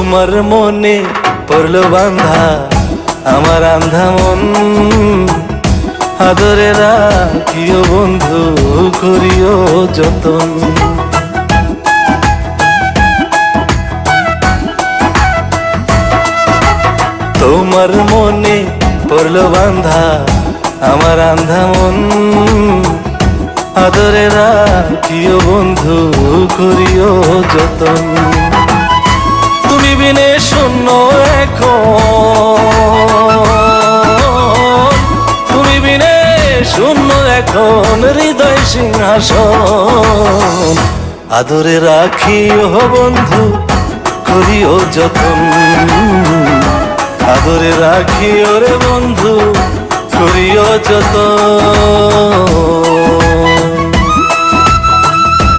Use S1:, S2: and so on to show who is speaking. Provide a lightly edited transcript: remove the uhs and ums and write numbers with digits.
S1: তোমার মনে পড়লো বান্ধা আমার আন্ধা মন, আদরে রাখিও বন্ধু করিও যতন। তোমার মনে পড়লো বান্ধা আমার আন্ধা মন, আদরে রাখিও বন্ধু করিও যতন। তুমি বিনে শূন্য এখন, তুমি বিনে শূন্য এখন হৃদয় সিংহাসন, আদরে রাখিও বন্ধু করিও যতন, আদরে রাখিও রে বন্ধু করিও যতন।